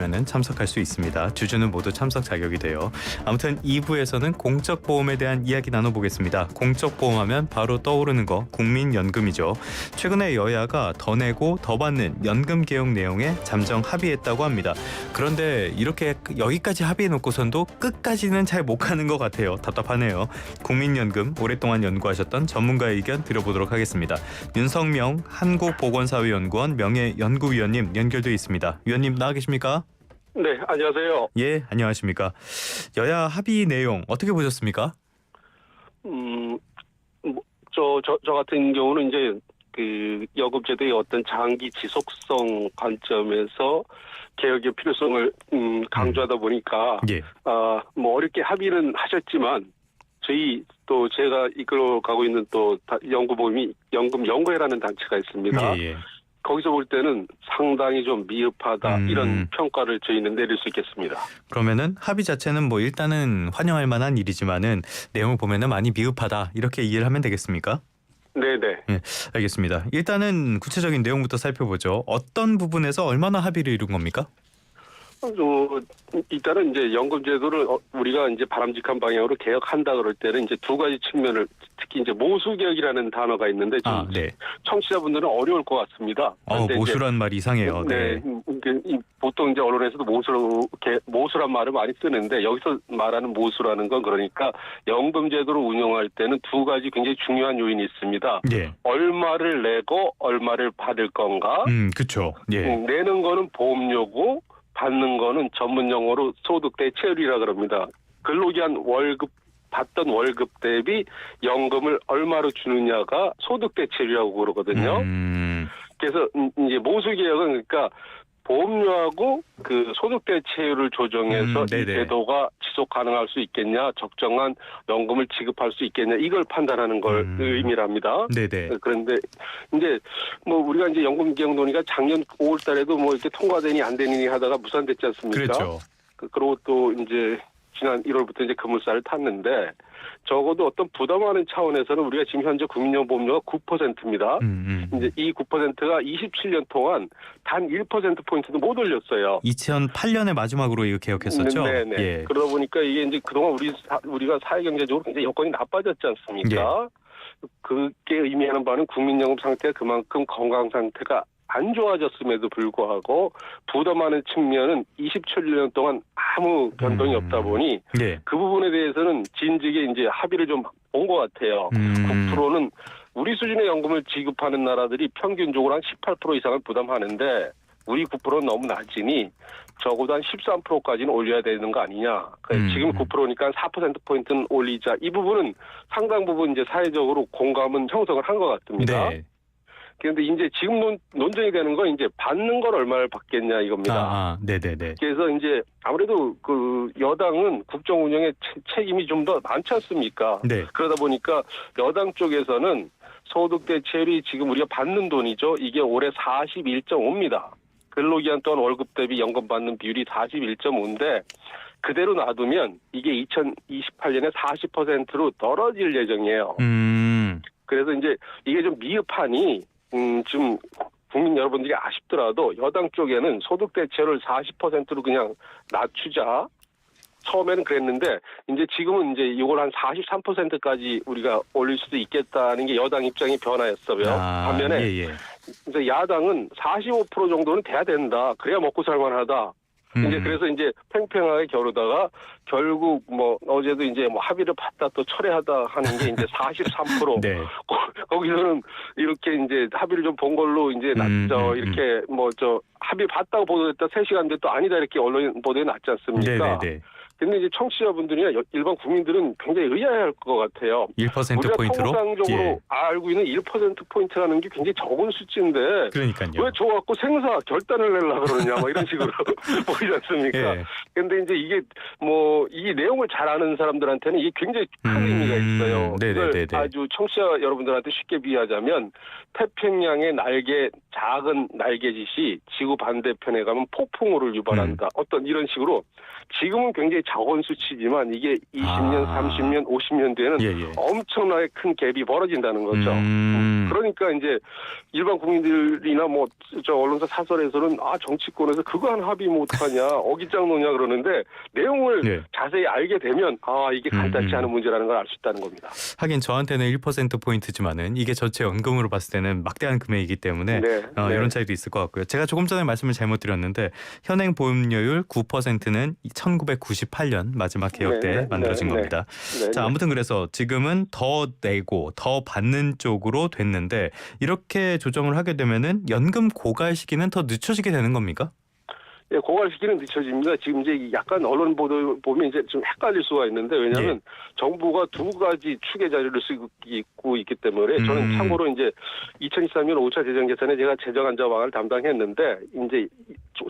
는 참석할 수 있습니다. 주주는 모두 참석 자격이 돼요. 아무튼 2부에서는 공적보험에 대한 이야기 나눠보겠습니다. 공적보험하면 바로 떠오르는 거 국민연금이죠. 최근에 여야가 더 내고 더 받는 연금 개혁 내용에 잠정 합의했다고 합니다. 그런데 이렇게 여기까지 합의해놓고선도 끝까지는 잘 못 가는 것 같아요. 답답하네요. 국민연금 오랫동안 연구하셨던 전문가의 의견 들어보도록 하겠습니다. 윤성명 한국보건사회연구원 명예연구위원님 연결돼 있습니다. 위원님 나와 계십니까? 네, 안녕하세요. 예, 안녕하십니까. 여야 합의 내용 어떻게 보셨습니까? 저 같은 경우는 이제 그 연금제도의 어떤 장기 지속성 관점에서 개혁의 필요성을 강조하다 보니까 예. 뭐 어렵게 합의는 하셨지만 저희 또 제가 이끌어가고 있는 또 연구모임이 연금연구회라는 단체가 있습니다. 예. 거기서 볼 때는 상당히 좀 미흡하다 이런 평가를 저희는 내릴 수 있겠습니다. 그러면은 합의 자체는 뭐 일단은 환영할 만한 일이지만은 내용을 보면은 많이 미흡하다 이렇게 이해를 하면 되겠습니까? 네네. 예, 알겠습니다. 일단은 구체적인 내용부터 살펴보죠. 어떤 부분에서 얼마나 합의를 이룬 겁니까? 일단은 이제 연금제도를 우리가 이제 바람직한 방향으로 개혁한다 그럴 때는 이제 두 가지 측면을 특히 이제 모수개혁이라는 단어가 있는데 좀 네. 청취자분들은 어려울 것 같습니다. 모수란 말이 이상해요. 네. 보통 이제 언론에서도 모수란 말을 많이 쓰는데 여기서 말하는 모수라는 건 그러니까 연금제도를 운영할 때는 두 가지 굉장히 중요한 요인이 있습니다. 예. 얼마를 내고 얼마를 받을 건가? 그렇죠. 예. 내는 거는 보험료고 받는 거는 전문 용어로 소득 대체율이라 그럽니다. 근로기한 받던 월급 대비 연금을 얼마로 주느냐가 소득 대체율이라고 그러거든요. 그래서 이제 모수개혁은 그러니까 보험료하고 그 소득 대체율을 조정해서 이 제도가 지속 가능할 수 있겠냐, 적정한 연금을 지급할 수 있겠냐 이걸 판단하는 걸 의미랍니다. 네네. 그런데 이제 뭐 우리가 이제 연금 개혁 논의가 작년 5월달에도 뭐 이렇게 통과되니 안 되니 하다가 무산됐지 않습니까? 그렇죠. 그리고 또 이제 지난 1월부터 이제 급물살을 탔는데 적어도 어떤 부담하는 차원에서는 우리가 지금 현재 국민연금보험료가 9%입니다. 이제 이 9%가 27년 동안 단 1%포인트도 못 올렸어요. 2008년에 마지막으로 이거 개혁했었죠? 네네. 예. 그러다 보니까 이게 이제 그동안 우리가 사회경제적으로 굉장히 여건이 나빠졌지 않습니까? 예. 그게 의미하는 바는 국민연금 상태가 그만큼 건강 상태가 안 좋아졌음에도 불구하고 부담하는 측면은 27년 동안 아무 변동이 없다 보니 그 부분에 대해서는 진즉에 이제 합의를 좀 본 것 같아요. 9%는 우리 수준의 연금을 지급하는 나라들이 평균적으로 한 18% 이상을 부담하는데 우리 9%는 너무 낮으니 적어도 한 13%까지는 올려야 되는 거 아니냐. 지금 9%니까 4%포인트는 올리자. 이 부분은 상당 부분 이제 사회적으로 공감은 형성을 한 것 같습니다. 네. 그런데 이제 지금 논쟁이 되는 건 이제 받는 걸 얼마를 받겠냐 이겁니다. 네네네. 그래서 이제 아무래도 그 여당은 국정 운영의 책임이 좀 더 많지 않습니까? 네. 그러다 보니까 여당 쪽에서는 소득 대체율이 지금 우리가 받는 돈이죠. 이게 올해 41.5입니다. 근로기한 동안 월급 대비 연금 받는 비율이 41.5인데 그대로 놔두면 이게 2028년에 40%로 떨어질 예정이에요. 그래서 이제 이게 좀 미흡하니 좀 국민 여러분들이 아쉽더라도 여당 쪽에는 소득 대체율을 40%로 그냥 낮추자. 처음에는 그랬는데 이제 지금은 이제 이걸 한 43%까지 우리가 올릴 수도 있겠다는 게 여당 입장의 변화였어요. 반면에 이제 야당은 45% 정도는 돼야 된다. 그래야 먹고 살만하다. 이제 그래서 이제 팽팽하게 겨루다가 결국 뭐 어제도 이제 뭐 합의를 봤다 또 철회하다 하는 게 이제 43%. 네. 거기서는 이렇게 이제 합의를 좀 본 걸로 이제 이렇게 뭐 합의 봤다고 보도했다 3시간 뒤에 또 아니다 이렇게 언론 보도에 났지 않습니까? 네네네. 근데 이제 청취자분들이나 일반 국민들은 굉장히 의아해할 것 같아요. 1%포인트로? 우리가 통상적으로 알고 있는 1%포인트라는 게 굉장히 적은 수치인데 그러니까요. 왜 저 갖고 결단을 내려고 그러냐 뭐 이런 식으로 보이지 않습니까? 예. 근데 이제 이게 뭐 이 내용을 잘 아는 사람들한테는 이게 굉장히 큰 의미가 있어요. 이걸 아주 청취자 여러분들한테 쉽게 비유하자면 태평양의 날개 작은 날개짓이 지구 반대편에 가면 폭풍우를 유발한다. 어떤 이런 식으로 지금은 굉장히 작은 수치지만 이게 20년, 30년, 50년 뒤에는 예. 엄청나게 큰 갭이 벌어진다는 거죠. 그러니까 이제 일반 국민들이나 뭐 저 언론사 사설에서는 정치권에서 그거 한 합의 못하냐 어깃장 놓냐 그러는데 내용을 네. 자세히 알게 되면 이게 간단치 않은 문제라는 걸 알 수 있다는 겁니다. 하긴 저한테는 1%포인트지만은 이게 전체 연금으로 봤을 때는 막대한 금액이기 때문에 네. 이런 차이도 있을 것 같고요. 제가 조금 전에 말씀을 잘못 드렸는데 현행 보험료율 9%는 1998년 마지막 개혁 때 만들어진 겁니다. 자, 아무튼 그래서 지금은 더 내고 더 받는 쪽으로 됐는데 이렇게 조정을 하게 되면은 연금 고갈 시기는 더 늦춰지게 되는 겁니까? 예, 고갈 시기는 늦춰집니다. 지금 이제 약간 언론 보도 보면 이제 좀 헷갈릴 수가 있는데 왜냐하면 정부가 두 가지 추계 자료를 쓰고 있기 때문에 저는 참고로 이제 2023년 5차 재정 예산에 제가 재정 안정방안을 담당했는데 이제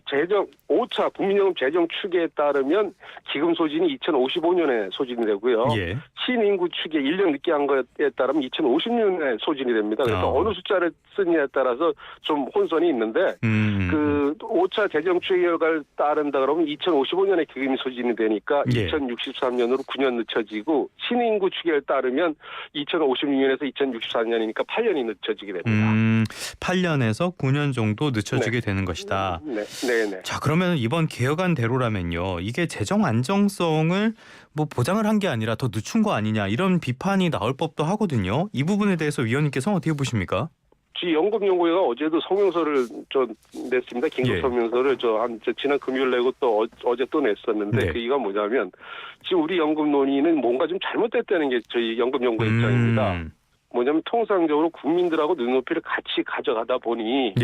재정 5차 국민연금 재정 추계에 따르면 기금 소진이 2055년에 소진이 되고요. 예. 신인구 추계 1년 늦게 한 것에 따르면 2050년에 소진이 됩니다. 그래서 어느 숫자를 쓰느냐에 따라서 좀 혼선이 있는데 그 5차 재정 추계를 따른다 그러면 2055년에 기금이 소진이 되니까 2063년으로 9년 늦춰지고 신인구 추계를 따르면 2056년에서 2064년이니까 8년이 늦춰지게 됩니다. 8년에서 9년 정도 늦춰지게 되는 것이다. 네. 자, 그러면 이번 개혁안대로라면요. 이게 재정 안정성을 뭐 보장을 한 게 아니라 더 늦춘 거 아니냐 이런 비판이 나올 법도 하거든요. 이 부분에 대해서 위원님께서는 어떻게 보십니까? 연금연구회가 어제도 성명서를 냈습니다. 긴급 성명서를 지난 금요일 내고 또 어제 또 냈었는데 그 이유가 뭐냐면 지금 우리 연금 논의는 뭔가 좀 잘못됐다는 게 저희 연금연구회 입장입니다. 뭐냐면 통상적으로 국민들하고 눈높이를 같이 가져가다 보니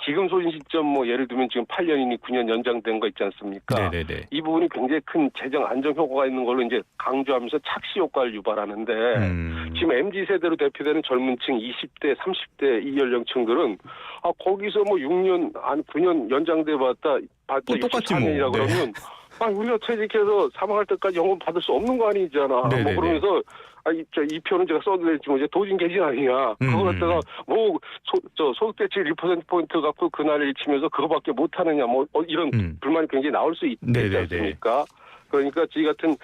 기금 소진 시점 뭐 예를 들면 지금 8년이니 9년 연장된 거 있지 않습니까? 네네네. 이 부분이 굉장히 큰 재정 안정 효과가 있는 걸로 이제 강조하면서 착시 효과를 유발하는데 지금 MZ세대로 대표되는 젊은 층 20대, 30대 이 연령층들은 거기서 뭐 6년, 9년 연장돼 봤다 64년이라 그러면 우리가 퇴직해서 사망할 때까지 연금 받을 수 없는 거 아니잖아. 뭐 그러면서 이 표는 제가 써도 될지 뭐 도진 개진 아니냐. 그거 갖다가 소득 대출 1%포인트 갖고 그날을 치면서 그거밖에 못 하느냐. 이런 불만이 굉장히 나올 수 있지 않습니까? 그러니까 저희 같은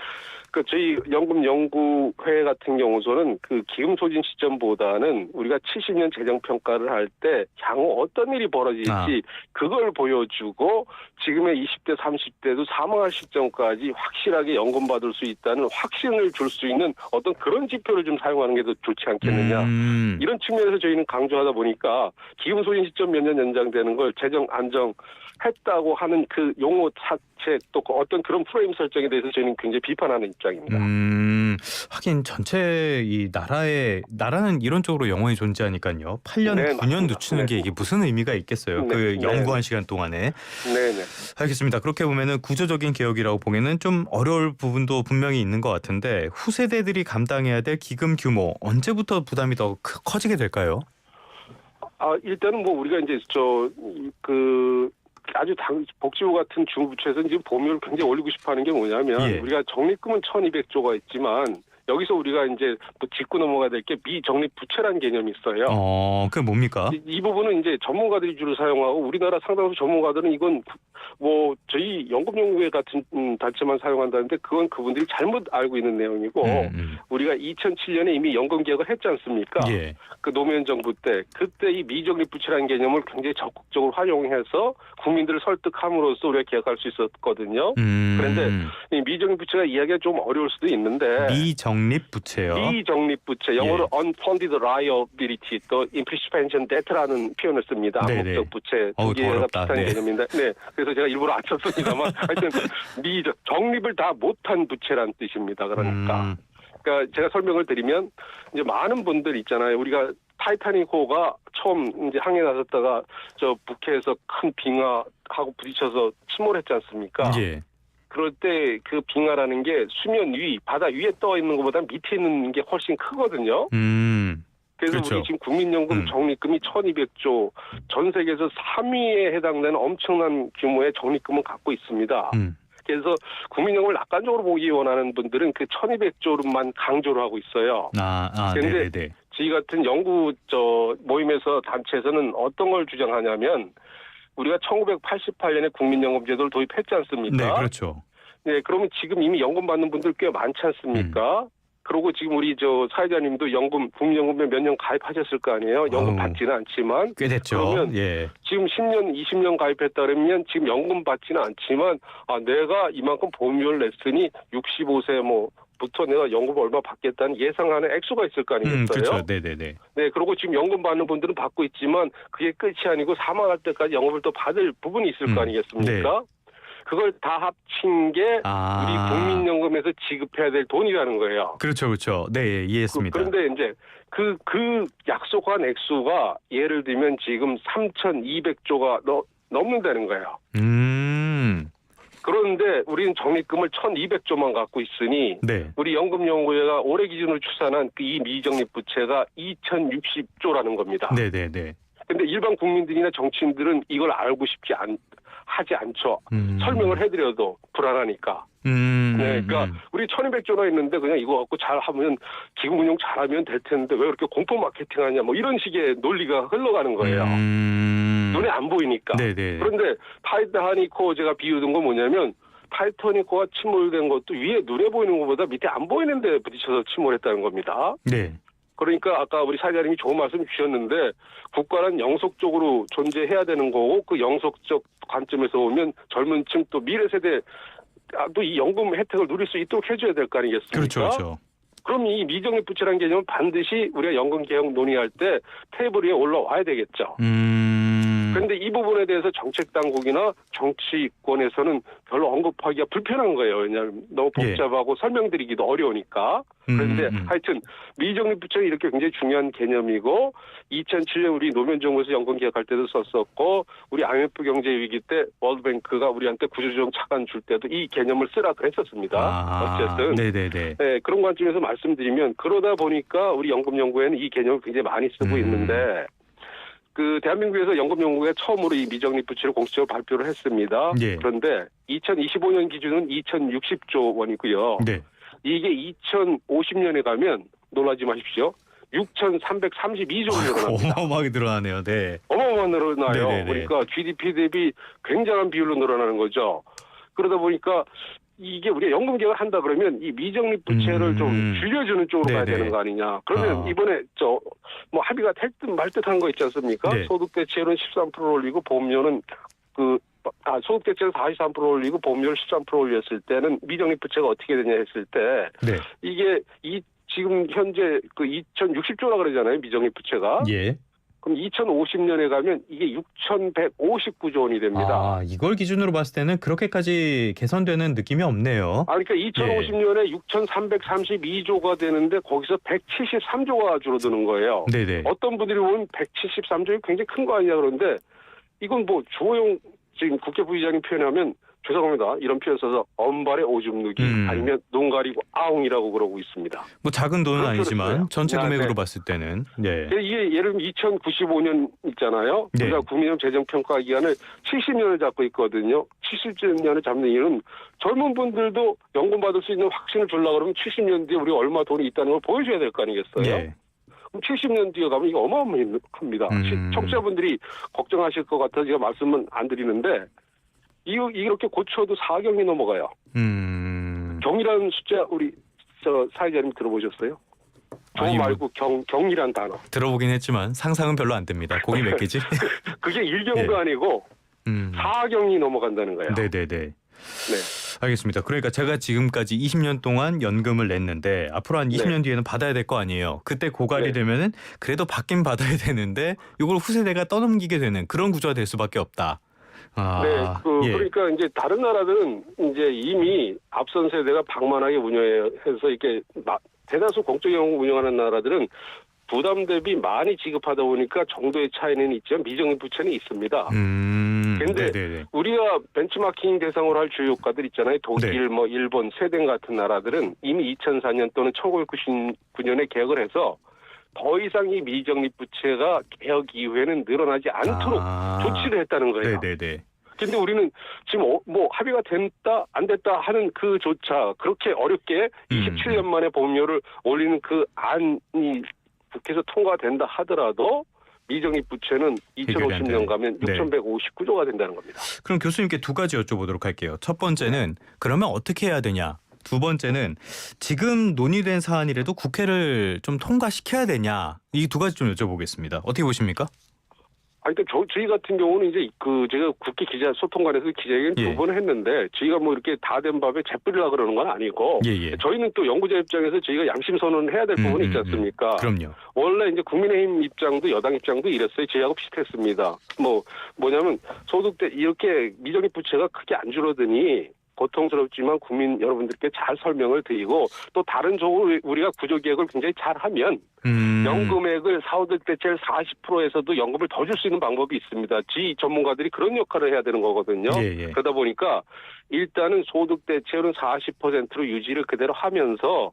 저희 연금연구회 같은 경우서는 그 기금 소진 시점보다는 우리가 70년 재정 평가를 할 때 향후 어떤 일이 벌어질지 그걸 보여주고 지금의 20대, 30대도 사망할 시점까지 확실하게 연금 받을 수 있다는 확신을 줄 수 있는 어떤 그런 지표를 좀 사용하는 게 더 좋지 않겠느냐. 이런 측면에서 저희는 강조하다 보니까 기금 소진 시점 몇 년 연장되는 걸 재정 안정 했다고 하는 그 용어 자체 또 어떤 그런 프레임 설정에 대해서 저희는 굉장히 비판하는 입장입니다. 하긴 전체 이 나라는 이런 쪽으로 영원히 존재하니까요. 8년, 9년 늦추는 게 이게 무슨 의미가 있겠어요. 그 연구한 시간 동안에. 알겠습니다. 그렇게 보면은 구조적인 개혁이라고 보기에는 좀 어려울 부분도 분명히 있는 것 같은데 후세대들이 감당해야 될 기금 규모 언제부터 부담이 더 커지게 될까요? 일단은 뭐 우리가 이제 아주 복지부 같은 중부처에서는 지금 보험료를 굉장히 올리고 싶어하는 게 뭐냐면 우리가 적립금은 1,200조가 있지만 여기서 우리가 이제 또 짚고 넘어가야 될 게 미적립 부채라는 개념이 있어요. 그게 뭡니까? 이 부분은 이제 전문가들이 주로 사용하고 우리나라 상당수 전문가들은 이건 뭐 저희 연금연구회 같은 단체만 사용한다는데 그건 그분들이 잘못 알고 있는 내용이고 우리가 2007년에 이미 연금 개혁을 했지 않습니까? 그 노무현 정부 때 그때 이 미적립 부채라는 개념을 굉장히 적극적으로 활용해서 국민들을 설득함으로써 우리가 개혁할 수 있었거든요. 그런데 이 미적립 부채가 이야기가 좀 어려울 수도 있는데 미적립 부채요? 미적립 부채 영어로 unfunded liability 또 implicit pension debt라는 표현을 씁니다. 암묵적 부채 두 개가 비슷한 개념인데 그래서 제가 일부러 안 썼습니다만 하여튼 적립을 다 못한 부채란 뜻입니다. 그러니까 제가 설명을 드리면 이제 많은 분들 있잖아요. 우리가 타이타닉호가 처음 이제 항해 나섰다가 저 북해에서 큰 빙하하고 부딪혀서 침몰했지 않습니까? 그럴 때 그 빙하라는 게 수면 위, 바다 위에 떠 있는 것보다 밑에 있는 게 훨씬 크거든요. 그래서 우리 지금 국민연금 적립금이 1,200조, 전 세계에서 3위에 해당되는 엄청난 규모의 적립금을 갖고 있습니다. 그래서 국민연금을 낙관적으로 보기 원하는 분들은 그 1,200조로만 강조를 하고 있어요. 그런데 저희 같은 연구 모임에서 단체에서는 어떤 걸 주장하냐면 우리가 1988년에 국민연금제도를 도입했지 않습니까? 네, 그렇죠. 네, 그러면 지금 이미 연금 받는 분들 꽤 많지 않습니까? 그리고 지금 우리 사회자님도 국민연금에 몇 년 가입하셨을 거 아니에요? 연금 받지는 않지만. 꽤 됐죠. 그러면 예. 지금 10년, 20년 가입했다 그러면 지금 연금 받지는 않지만 내가 이만큼 보험료를 냈으니 65세 부터 내가 연금을 얼마 받겠다는 예상하는 액수가 있을 거 아니겠어요? 그렇죠. 네네네. 네, 그리고 지금 연금 받는 분들은 받고 있지만 그게 끝이 아니고 사망할 때까지 연금을 또 받을 부분이 있을 거 아니겠습니까? 네. 그걸 다 합친 게 우리 국민연금에서 지급해야 될 돈이라는 거예요. 그렇죠, 그렇죠. 네, 이해했습니다. 그런데 이제 그 약속한 액수가 예를 들면 지금 3,200조가 넘는다는 거예요. 그런데 우리는 적립금을 1,200조만 갖고 있으니 네. 우리 연금연구회가 올해 기준으로 추산한 이 미적립 부채가 2,060조라는 겁니다. 네네네. 근데 일반 국민들이나 정치인들은 이걸 알고 싶지 하지 않죠. 설명을 해드려도 불안하니까. 네, 그러니까 우리 1,200조나 있는데 그냥 이거 갖고 잘하면 기금 운용 잘하면 될 텐데 왜 그렇게 공포 마케팅하냐 이런 식의 논리가 흘러가는 거예요. 눈에 안 보이니까. 네네. 그런데 타이타니코 제가 비유든 건 뭐냐면 타이타니코가 침몰된 것도 위에 눈에 보이는 것보다 밑에 안 보이는 데 부딪혀서 침몰했다는 겁니다. 네. 그러니까 아까 우리 사장님이 좋은 말씀 주셨는데 국가는 영속적으로 존재해야 되는 거고 그 영속적 관점에서 보면 젊은 층 또 미래 세대 또 이 연금 혜택을 누릴 수 있도록 해줘야 될 거 아니겠습니까? 그렇죠, 그렇죠. 그럼 이 미적립 부채라는 개념은 반드시 우리가 연금 개혁 논의할 때 테이블 위에 올라와야 되겠죠. 그런데 이 부분에 대해서 정책 당국이나 정치권에서는 별로 언급하기가 불편한 거예요. 왜냐하면 너무 복잡하고 설명드리기도 어려우니까. 그런데 하여튼 미적립 부채는 이렇게 굉장히 중요한 개념이고 2007년 우리 노무현 정부에서 연금 개혁할 때도 썼었고 우리 IMF 경제 위기 때 월드뱅크가 우리한테 구조조정 차관 줄 때도 이 개념을 쓰라 그랬었습니다. 어쨌든 네네네. 네, 그런 관점에서 말씀드리면 그러다 보니까 우리 연금연구회는 이 개념을 굉장히 많이 쓰고 있는데 대한민국에서 연금연구회가 처음으로 이 미적립 부채를 공식적으로 발표를 했습니다. 예. 그런데 2025년 기준은 2,060조 원이고요. 네. 이게 2050년에 가면 놀라지 마십시오. 6,332조로 늘어납니다. 어마어마하게 늘어나네요. 네. 어마어마하게 늘어나요. 네네네. 그러니까 GDP 대비 굉장한 비율로 늘어나는 거죠. 그러다 보니까 이게 우리가 연금 개혁을 한다 그러면 이 미적립 부채를 좀 줄여주는 쪽으로 가야 되는 거 아니냐. 그러면 이번에 합의가 될 듯 말 듯한 거 있지 않습니까? 네. 소득 대체율은 13%를 올리고 보험료는 소득 대체율 43% 올리고 보험료를 13% 올렸을 때는 미적립 부채가 어떻게 되냐 했을 때 네. 이게 지금 현재 2,060조라 그러잖아요. 미적립 부채가. 예. 그럼 2050년에 가면 이게 6,159조 원이 됩니다. 이걸 기준으로 봤을 때는 그렇게까지 개선되는 느낌이 없네요. 그러니까 2050년에 6,332조가 되는데 거기서 173조가 줄어드는 거예요. 네네. 어떤 분들이 보면 173조가 굉장히 큰 거 아니냐 그러는데 이건 주호영 지금 국회 부의장이 표현하면 죄송합니다. 이런 표현 써서 엄발의 오줌 누기 아니면 눈 가리고 아웅이라고 그러고 있습니다. 작은 돈은 아니지만 그렇어요. 전체 금액으로 네. 봤을 때는. 네. 이게 예를 들면 2095년 있잖아요. 네. 우리가 국민연금 재정평가 기간을 70년을 잡고 있거든요. 70년을 잡는 이유는 젊은 분들도 연금 받을 수 있는 확신을 주려고 그러면 70년 뒤에 우리가 얼마 돈이 있다는 걸 보여줘야 될 거 아니겠어요? 예. 그럼 70년 뒤에 가면 이거 어마어마합니다. 청취자분들이 걱정하실 것 같아서 제가 말씀은 안 드리는데 이렇게 고쳐도 4경이 넘어가요. 경이라는 숫자 우리 사회자님 들어보셨어요? 경 말고 경이란 단어. 들어보긴 했지만 상상은 별로 안 됩니다. 고기 몇 개지? 그게 1경도 아니고 4경이 넘어간다는 거예요. 네네네. 네. 알겠습니다. 그러니까 제가 지금까지 20년 동안 연금을 냈는데 앞으로 한 20년 뒤에는 받아야 될 거 아니에요. 그때 고갈이 되면은 그래도 받긴 받아야 되는데 이걸 후세대가 떠넘기게 되는 그런 구조가 될 수밖에 없다. 네, 그러니까 이제 다른 나라들은 이제 이미 앞선 세대가 방만하게 운영해서 이렇게 대다수 공적연금 운영하는 나라들은 부담 대비 많이 지급하다 보니까 정도의 차이는 있지만 미적립 부채는 있습니다. 그런데 우리가 벤치마킹 대상으로 할 주요 국가들 있잖아요. 독일, 일본, 스웨덴 같은 나라들은 이미 2004년 또는 1999년에 개혁을 해서 더 이상 이 미적립 부채가 개혁 이후에는 늘어나지 않도록 조치를 했다는 거예요. 근데 우리는 지금 합의가 됐다 안 됐다 하는 그조차 그렇게 어렵게 27년 만에 보험료를 올리는 그 안이 국회에서 통과된다 하더라도 미정립 부채는 해결이 안 2050년 가면 네. 6,159조가 된다는 겁니다. 그럼 교수님께 두 가지 여쭤보도록 할게요. 첫 번째는 그러면 어떻게 해야 되냐? 두 번째는 지금 논의된 사안이라도 국회를 좀 통과시켜야 되냐? 이 두 가지 좀 여쭤보겠습니다. 어떻게 보십니까? 아니, 그러니까 저희 같은 경우는 이제 제가 국회 기자 소통관에서 기자회견 예. 두 번 했는데 저희가 뭐 이렇게 다 된 밥에 재뿌리려고 그러는 건 아니고 예. 저희는 또 연구자 입장에서 저희가 양심 선언을 해야 될 부분이 있지 않습니까? 그럼요. 원래 이제 국민의힘 입장도 여당 입장도 이랬어요. 저희하고 비슷했습니다. 뭐냐면 소득대 이렇게 미정립 부채가 크게 안 줄어드니 고통스럽지만 국민 여러분들께 잘 설명을 드리고 또 다른 쪽으로 우리가 구조개혁을 굉장히 잘하면 연금액을 사후득대 제일 40%에서도 연금을 더 줄 수 있는 방법이 있습니다. 전문가들이 그런 역할을 해야 되는 거거든요. 예. 그러다 보니까 일단은 소득대체율은 40%로 유지를 그대로 하면서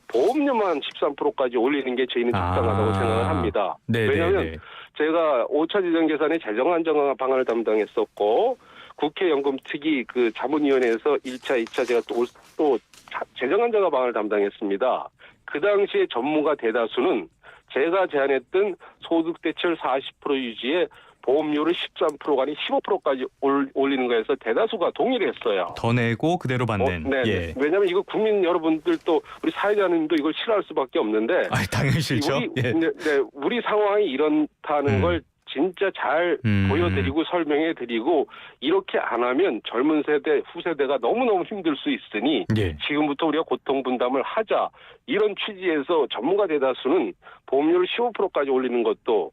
보험료만 13%까지 올리는 게 저희는 적당하다고 생각을 합니다. 왜냐하면 제가 5차 재정계산의 재정 안정화 방안을 담당했었고 국회 연금특위 그 자문위원회에서 1차, 2차 제가 또 재정 안정화 방안을 담당했습니다. 그 당시에 전문가 대다수는 제가 제안했던 소득 대체율 40% 유지에 보험료를 13%가 아닌 15%까지 올리는 거에서 대다수가 동의를 했어요. 더 내고 그대로 받는. 네. 예. 왜냐하면 이거 국민 여러분들도 우리 사회자님도 이걸 싫어할 수밖에 없는데. 당연히 싫죠. 우리 상황이 이렇다는 걸 진짜 잘 보여드리고 설명해드리고 이렇게 안 하면 젊은 세대, 후세대가 너무너무 힘들 수 있으니 지금부터 우리가 고통분담을 하자. 이런 취지에서 전문가 대다수는 보험료를 15%까지 올리는 것도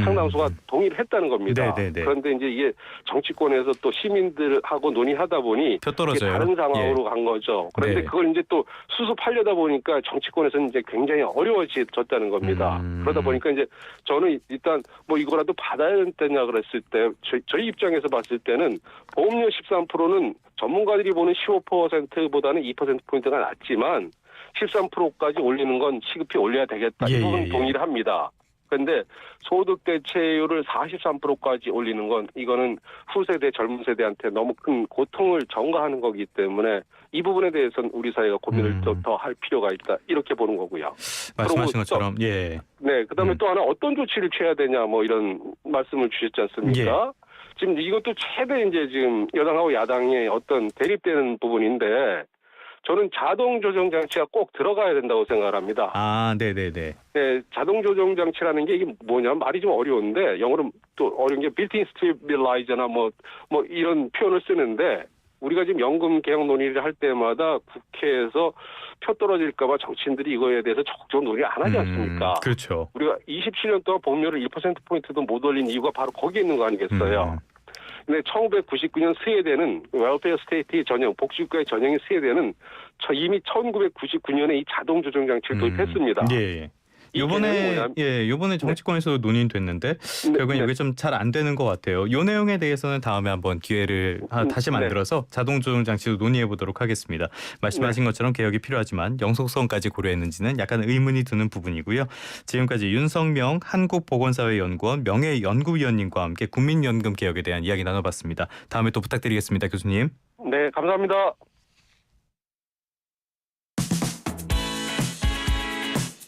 상당수가 동의를 했다는 겁니다. 그런데 이제 이게 정치권에서 또 시민들하고 논의하다 보니 다른 상황으로 간 거죠. 그런데 그걸 이제 또 수습하려다 보니까 정치권에서는 이제 굉장히 어려워졌다는 겁니다. 그러다 보니까 이제 저는 일단 뭐 이거라도 받아야 되냐 그랬을 때 저희 입장에서 봤을 때는 보험료 13%는 전문가들이 보는 15%보다는 2%포인트가 낮지만 13%까지 올리는 건 시급히 올려야 되겠다. 이 부분 동의를 합니다. 그런데 소득 대체율을 43%까지 올리는 건 이거는 후세대 젊은 세대한테 너무 큰 고통을 전가하는 거기 때문에 이 부분에 대해서는 우리 사회가 고민을 더 할 필요가 있다 이렇게 보는 거고요. 말씀하신 것처럼 그다음에 또 하나 어떤 조치를 취해야 되냐 뭐 이런 말씀을 주셨지 않습니까? 지금 이것도 최대 이제 지금 여당하고 야당의 어떤 대립되는 부분인데. 저는 자동 조정 장치가 꼭 들어가야 된다고 생각을 합니다. 자동 조정 장치라는 게 이게 뭐냐 말이 좀 어려운데 영어로 또 어려운 게 빌트인 스테빌라이저나 뭐 이런 표현을 쓰는데 우리가 지금 연금 개혁 논의를 할 때마다 국회에서 표 떨어질까봐 정치인들이 이거에 대해서 적극적으로 논의를 안 하지 않습니까? 그렇죠. 우리가 27년 동안 보험료를 1%포인트도 못 올린 이유가 바로 거기에 있는 거 아니겠어요? 근데 1999년 스웨덴은 웰페어 스테이트 전형, 복지국가의 전형인 스웨덴은 이미 1999년에 이 자동 조정 장치를 도입했습니다. 요번에 정치권에서 논의됐는데 결국은 이게 좀 잘 안 되는 것 같아요. 이 내용에 대해서는 다음에 한번 기회를 다시 만들어서 자동 조정 장치도 논의해 보도록 하겠습니다. 말씀하신 것처럼 개혁이 필요하지만 영속성까지 고려했는지는 약간 의문이 드는 부분이고요. 지금까지 윤성명 한국보건사회연구원 명예연구위원님과 함께 국민연금 개혁에 대한 이야기 나눠봤습니다. 다음에 또 부탁드리겠습니다, 교수님. 네, 감사합니다.